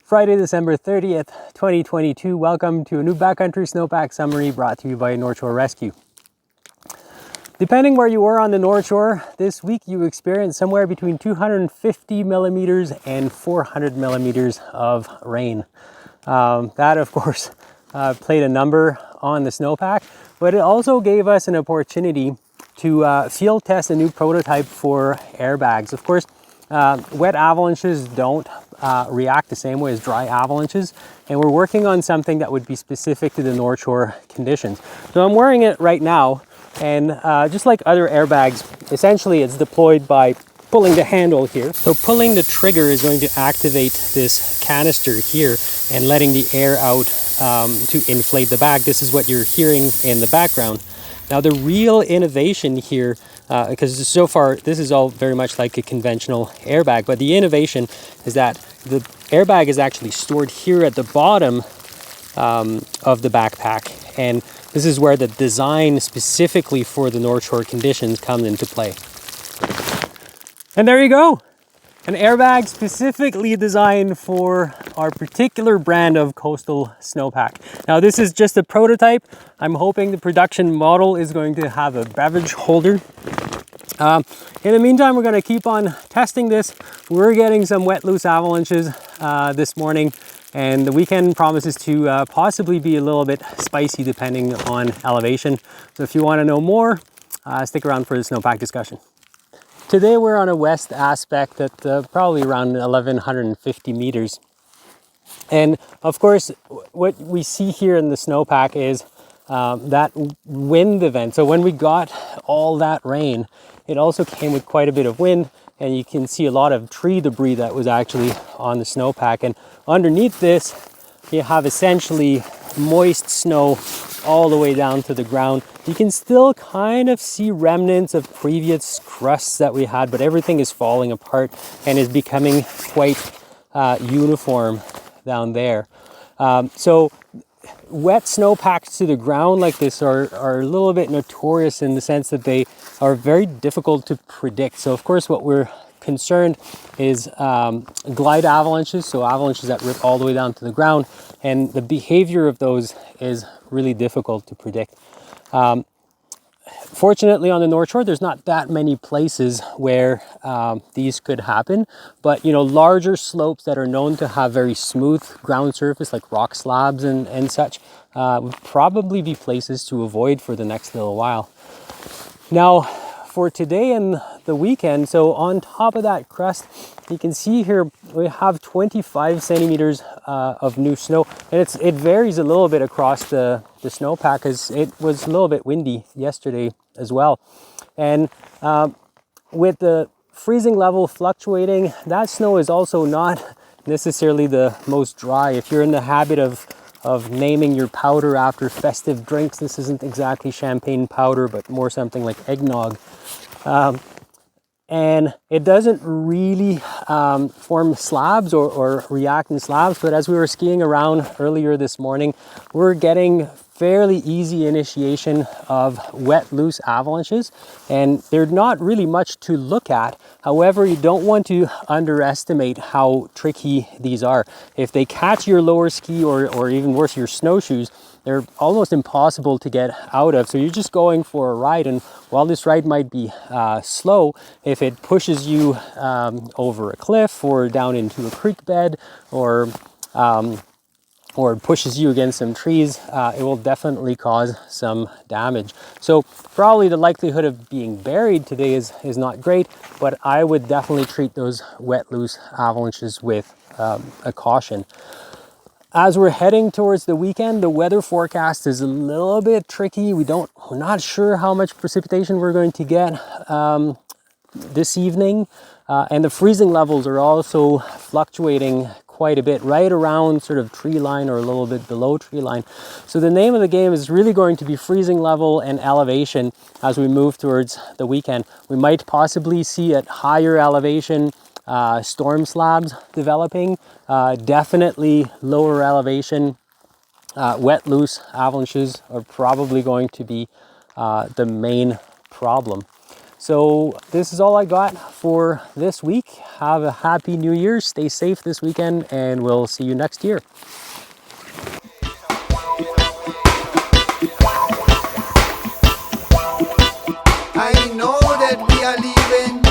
Friday, December 30th, 2022. Welcome to a new backcountry snowpack summary brought to you by North Shore Rescue. Depending where you were on the North Shore, this week you experienced somewhere between 250 millimeters and 400 millimeters of rain. That, of course, played a number on the snowpack, but it also gave us an opportunity to field test a new prototype for airbags. Of course, wet avalanches don't react the same way as dry avalanches, and we're working on something that would be specific to the North Shore conditions. So I'm wearing it right now, and just like other airbags, essentially it's deployed by pulling the handle here. So pulling the trigger is going to activate this canister here and letting the air out to inflate the bag. This is what you're hearing in the background. Now the real innovation here, because so far this is all very much like a conventional airbag, but the innovation is that the airbag is actually stored here at the bottom of the backpack, and this is where the design specifically for the North Shore conditions comes into play. And there you go, an airbag specifically designed for our particular brand of coastal snowpack. Now this is just a prototype. I'm hoping the production model is going to have a beverage holder. In the meantime, we're going to keep on testing this. We're getting some wet loose avalanches this morning, and the weekend promises to possibly be a little bit spicy depending on elevation. So if you want to know more, stick around for the snowpack discussion. Today we're on a west aspect at probably around 1150 meters. And of course, what we see here in the snowpack is that wind event. So when we got all that rain, it also came with quite a bit of wind, and you can see a lot of tree debris that was actually on the snowpack. And underneath this, you have essentially moist snow all the way down to the ground. You can still kind of see remnants of previous crusts that we had, but everything is falling apart and is becoming quite uniform down there. So wet snowpacks to the ground like this are a little bit notorious in the sense that they are very difficult to predict. So of course what we're concerned is glide avalanches, so avalanches that rip all the way down to the ground, and the behavior of those is really difficult to predict. Fortunately, on the North Shore, there's not that many places where these could happen, but larger slopes that are known to have very smooth ground surface, like rock slabs and such, would probably be places to avoid for the next little while. Now, for today and the weekend, so on top of that crust, you can see here we have 25 centimeters of new snow, and it varies a little bit across the snowpack, as it was a little bit windy yesterday as well. And with the freezing level fluctuating, that snow is also not necessarily the most dry. If you're in the habit of naming your powder after festive drinks, this isn't exactly champagne powder, but more something like eggnog. And it doesn't really form slabs or react in slabs, but as we were skiing around earlier this morning, we're getting fairly easy initiation of wet loose avalanches, and they're not really much to look at. However, you don't want to underestimate how tricky these are. If they catch your lower ski or even worse, your snowshoes, they're almost impossible to get out of. So you're just going for a ride, and while this ride might be slow, if it pushes you over a cliff or down into a creek bed or pushes you against some trees, it will definitely cause some damage. So probably the likelihood of being buried today is not great, but I would definitely treat those wet loose avalanches with a caution. As we're heading towards the weekend, the weather forecast is a little bit tricky. We're not sure how much precipitation we're going to get this evening, and the freezing levels are also fluctuating quite a bit, right around sort of tree line or a little bit below tree line. So the name of the game is really going to be freezing level and elevation as we move towards the weekend. We might possibly see at higher elevation storm slabs developing, definitely lower elevation. Wet loose avalanches are probably going to be the main problem. So this is all I got for this week. Have a happy New Year. Stay safe this weekend, and we'll see you next year. I know that we are leaving.